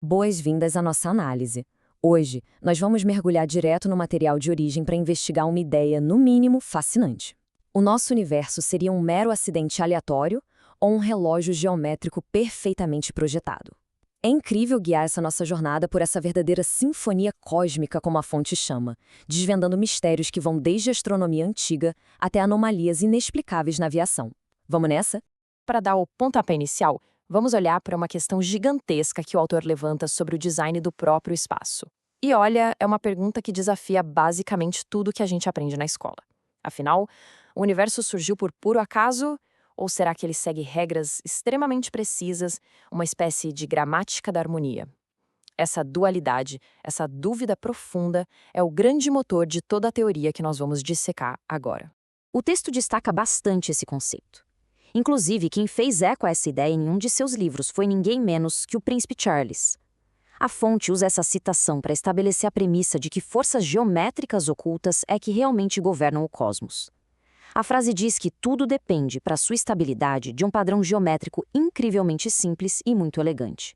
Boas-vindas à nossa análise. Hoje, nós vamos mergulhar direto no material de origem para investigar uma ideia, no mínimo, fascinante. O nosso universo seria um mero acidente aleatório ou um relógio geométrico perfeitamente projetado? É incrível guiar essa nossa jornada por essa verdadeira sinfonia cósmica, como a fonte chama, desvendando mistérios que vão desde a astronomia antiga até anomalias inexplicáveis na aviação. Vamos nessa? Para dar o pontapé inicial, vamos olhar para uma questão gigantesca que o autor levanta sobre o design do próprio espaço. E olha, é uma pergunta que desafia basicamente tudo que a gente aprende na escola. Afinal, o universo surgiu por puro acaso? Ou será que ele segue regras extremamente precisas, uma espécie de gramática da harmonia? Essa dualidade, essa dúvida profunda, é o grande motor de toda a teoria que nós vamos dissecar agora. O texto destaca bastante esse conceito. Inclusive, quem fez eco a essa ideia em um de seus livros foi ninguém menos que o Príncipe Charles. A fonte usa essa citação para estabelecer a premissa de que forças geométricas ocultas é que realmente governam o cosmos. A frase diz que tudo depende, para sua estabilidade, de um padrão geométrico incrivelmente simples e muito elegante.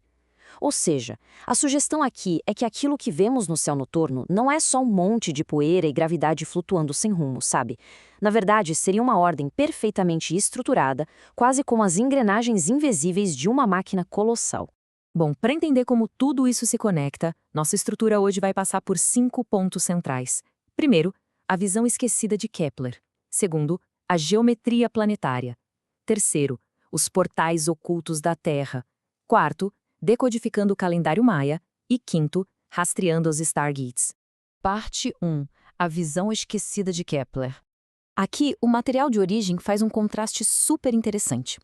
Ou seja, a sugestão aqui é que aquilo que vemos no céu noturno não é só um monte de poeira e gravidade flutuando sem rumo, sabe? Na verdade, seria uma ordem perfeitamente estruturada, quase como as engrenagens invisíveis de uma máquina colossal. Bom, para entender como tudo isso se conecta, nossa estrutura hoje vai passar por 5 pontos centrais. Primeiro, a visão esquecida de Kepler. Segundo, a geometria planetária. Terceiro, os portais ocultos da Terra. Quarto, decodificando o calendário maia. E quinto, rastreando os Stargates. Parte 1. A visão esquecida de Kepler. Aqui, o material de origem faz um contraste super interessante.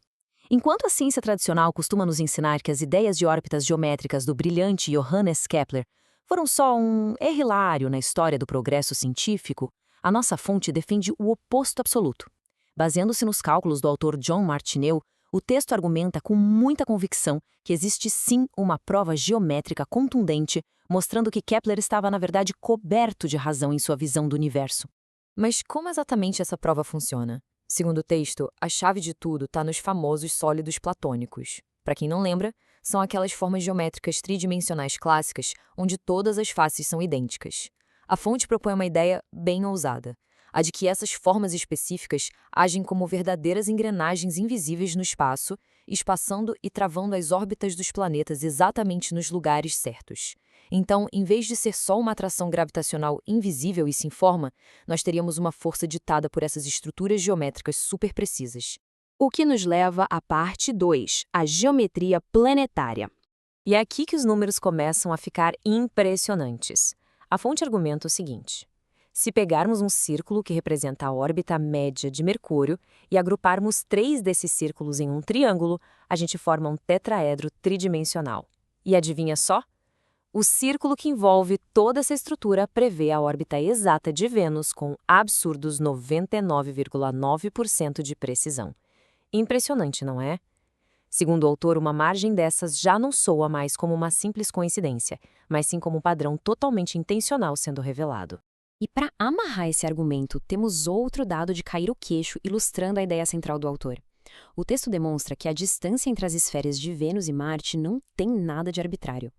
Enquanto a ciência tradicional costuma nos ensinar que as ideias de órbitas geométricas do brilhante Johannes Kepler foram só um erro hilário na história do progresso científico, a nossa fonte defende o oposto absoluto. Baseando-se nos cálculos do autor John Martineau, o texto argumenta com muita convicção que existe sim uma prova geométrica contundente mostrando que Kepler estava, na verdade, coberto de razão em sua visão do universo. Mas como exatamente essa prova funciona? Segundo o texto, a chave de tudo está nos famosos sólidos platônicos. Para quem não lembra, são aquelas formas geométricas tridimensionais clássicas onde todas as faces são idênticas. A fonte propõe uma ideia bem ousada, a de que essas formas específicas agem como verdadeiras engrenagens invisíveis no espaço, espaçando e travando as órbitas dos planetas exatamente nos lugares certos. Então, em vez de ser só uma atração gravitacional invisível e sem forma, nós teríamos uma força ditada por essas estruturas geométricas super precisas. O que nos leva à parte 2, a geometria planetária. E é aqui que os números começam a ficar impressionantes. A fonte argumenta o seguinte: se pegarmos um círculo que representa a órbita média de Mercúrio e agruparmos 3 desses círculos em um triângulo, a gente forma um tetraedro tridimensional. E adivinha só? O círculo que envolve toda essa estrutura prevê a órbita exata de Vênus com absurdos 99,9% de precisão. Impressionante, não é? Segundo o autor, uma margem dessas já não soa mais como uma simples coincidência, mas sim como um padrão totalmente intencional sendo revelado. E para amarrar esse argumento, temos outro dado de cair o queixo ilustrando a ideia central do autor. O texto demonstra que a distância entre as esferas de Vênus e Marte não tem nada de arbitrário.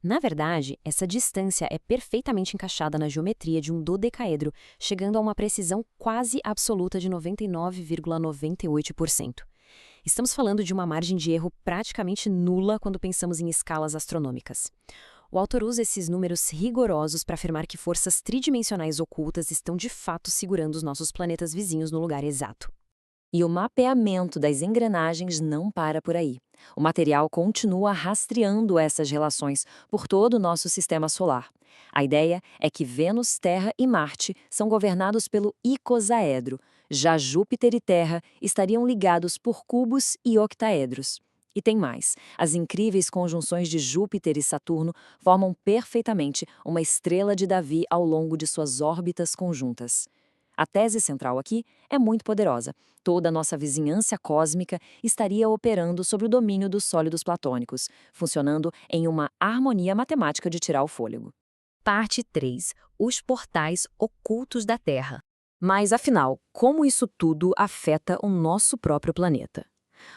Na verdade, essa distância é perfeitamente encaixada na geometria de um dodecaedro, chegando a uma precisão quase absoluta de 99,98%. Estamos falando de uma margem de erro praticamente nula quando pensamos em escalas astronômicas. O autor usa esses números rigorosos para afirmar que forças tridimensionais ocultas estão de fato segurando os nossos planetas vizinhos no lugar exato. E o mapeamento das engrenagens não para por aí. O material continua rastreando essas relações por todo o nosso sistema solar. A ideia é que Vênus, Terra e Marte são governados pelo icosaedro, já Júpiter e Terra estariam ligados por cubos e octaedros. E tem mais, as incríveis conjunções de Júpiter e Saturno formam perfeitamente uma estrela de Davi ao longo de suas órbitas conjuntas. A tese central aqui é muito poderosa. Toda a nossa vizinhança cósmica estaria operando sob o domínio dos sólidos platônicos, funcionando em uma harmonia matemática de tirar o fôlego. Parte 3. Os portais ocultos da Terra. Mas, afinal, como isso tudo afeta o nosso próprio planeta?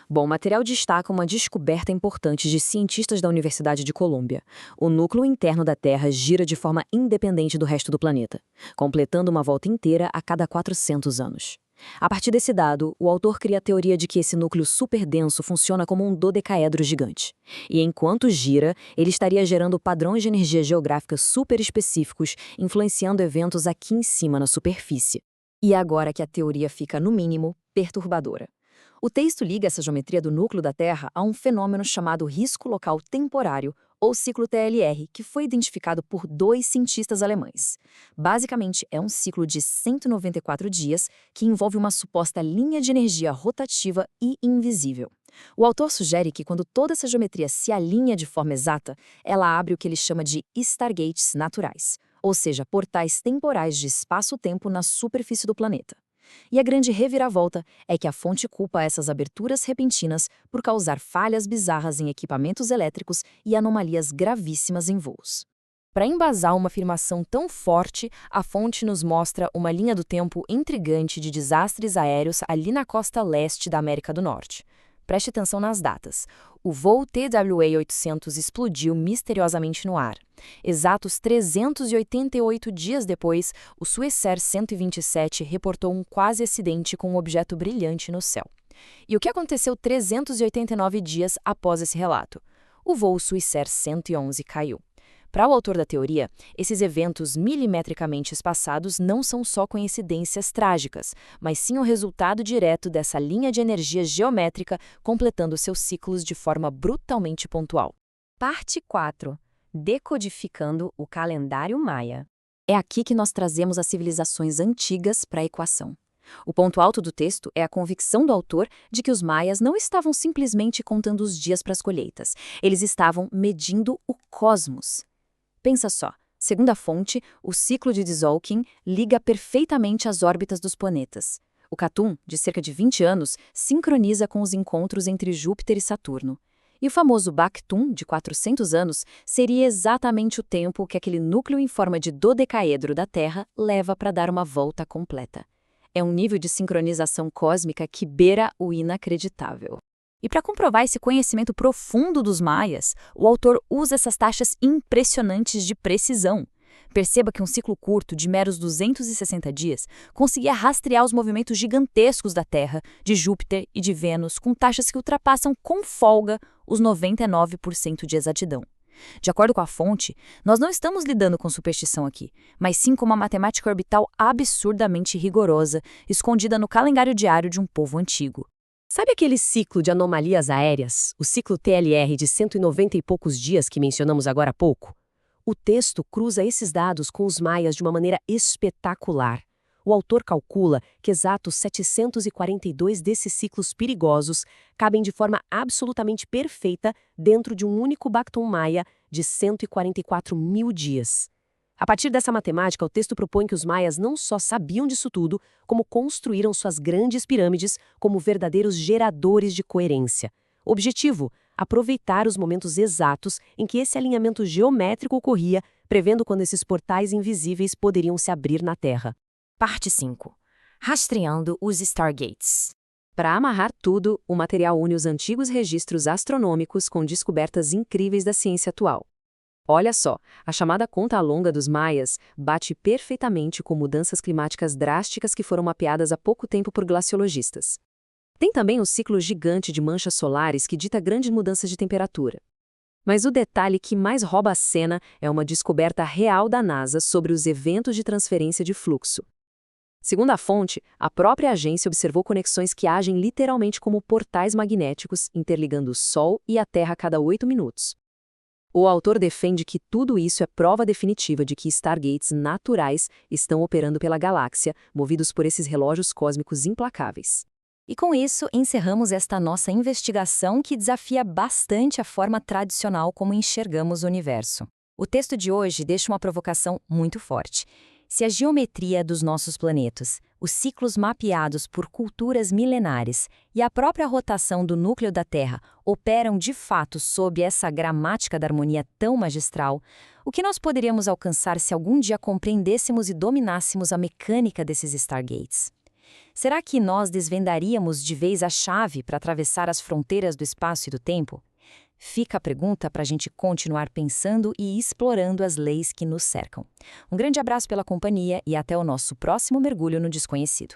Bom, o material destaca uma descoberta importante de cientistas da Universidade de Colômbia. O núcleo interno da Terra gira de forma independente do resto do planeta, completando uma volta inteira a cada 400 anos. A partir desse dado, o autor cria a teoria de que esse núcleo superdenso funciona como um dodecaedro gigante. E enquanto gira, ele estaria gerando padrões de energia geográfica super específicos, influenciando eventos aqui em cima na superfície. E agora que a teoria fica, no mínimo, perturbadora. O texto liga essa geometria do núcleo da Terra a um fenômeno chamado risco local temporário, ou ciclo TLR, que foi identificado por 2 cientistas alemães. Basicamente, é um ciclo de 194 dias que envolve uma suposta linha de energia rotativa e invisível. O autor sugere que quando toda essa geometria se alinha de forma exata, ela abre o que ele chama de stargates naturais, ou seja, portais temporais de espaço-tempo na superfície do planeta. E a grande reviravolta é que a fonte culpa essas aberturas repentinas por causar falhas bizarras em equipamentos elétricos e anomalias gravíssimas em voos. Para embasar uma afirmação tão forte, a fonte nos mostra uma linha do tempo intrigante de desastres aéreos ali na costa leste da América do Norte. Preste atenção nas datas. O voo TWA-800 explodiu misteriosamente no ar. Exatos 388 dias depois, o Swissair 127 reportou um quase acidente com um objeto brilhante no céu. E o que aconteceu 389 dias após esse relato? O voo Swissair 111 caiu. Para o autor da teoria, esses eventos milimetricamente espaçados não são só coincidências trágicas, mas sim o resultado direto dessa linha de energia geométrica completando seus ciclos de forma brutalmente pontual. Parte 4. Decodificando o calendário maia. É aqui que nós trazemos as civilizações antigas para a equação. O ponto alto do texto é a convicção do autor de que os maias não estavam simplesmente contando os dias para as colheitas, eles estavam medindo o cosmos. Pensa só, segundo a fonte, o ciclo de Tzolk'in liga perfeitamente as órbitas dos planetas. O Catum, de cerca de 20 anos, sincroniza com os encontros entre Júpiter e Saturno. E o famoso Bactum, de 400 anos, seria exatamente o tempo que aquele núcleo em forma de dodecaedro da Terra leva para dar uma volta completa. É um nível de sincronização cósmica que beira o inacreditável. E para comprovar esse conhecimento profundo dos maias, o autor usa essas taxas impressionantes de precisão. Perceba que um ciclo curto, de meros 260 dias, conseguia rastrear os movimentos gigantescos da Terra, de Júpiter e de Vênus, com taxas que ultrapassam com folga os 99% de exatidão. De acordo com a fonte, nós não estamos lidando com superstição aqui, mas sim com uma matemática orbital absurdamente rigorosa, escondida no calendário diário de um povo antigo. Sabe aquele ciclo de anomalias aéreas, o ciclo TLR de 190 e poucos dias que mencionamos agora há pouco? O texto cruza esses dados com os maias de uma maneira espetacular. O autor calcula que exatos 742 desses ciclos perigosos cabem de forma absolutamente perfeita dentro de um único Bactum maia de 144 mil dias. A partir dessa matemática, o texto propõe que os maias não só sabiam disso tudo, como construíram suas grandes pirâmides como verdadeiros geradores de coerência. Objetivo: aproveitar os momentos exatos em que esse alinhamento geométrico ocorria, prevendo quando esses portais invisíveis poderiam se abrir na Terra. Parte 5. Rastreando os Stargates. Para amarrar tudo, o material une os antigos registros astronômicos com descobertas incríveis da ciência atual. Olha só, a chamada conta longa dos maias bate perfeitamente com mudanças climáticas drásticas que foram mapeadas há pouco tempo por glaciologistas. Tem também o ciclo gigante de manchas solares que dita grandes mudanças de temperatura. Mas o detalhe que mais rouba a cena é uma descoberta real da NASA sobre os eventos de transferência de fluxo. Segundo a fonte, a própria agência observou conexões que agem literalmente como portais magnéticos, interligando o Sol e a Terra a cada 8 minutos. O autor defende que tudo isso é prova definitiva de que Stargates naturais estão operando pela galáxia, movidos por esses relógios cósmicos implacáveis. E com isso, encerramos esta nossa investigação que desafia bastante a forma tradicional como enxergamos o universo. O texto de hoje deixa uma provocação muito forte. Se a geometria dos nossos planetas, os ciclos mapeados por culturas milenares e a própria rotação do núcleo da Terra operam de fato sob essa gramática da harmonia tão magistral, o que nós poderíamos alcançar se algum dia compreendêssemos e dominássemos a mecânica desses Stargates? Será que nós desvendaríamos de vez a chave para atravessar as fronteiras do espaço e do tempo? Fica a pergunta para a gente continuar pensando e explorando as leis que nos cercam. Um grande abraço pela companhia e até o nosso próximo mergulho no desconhecido.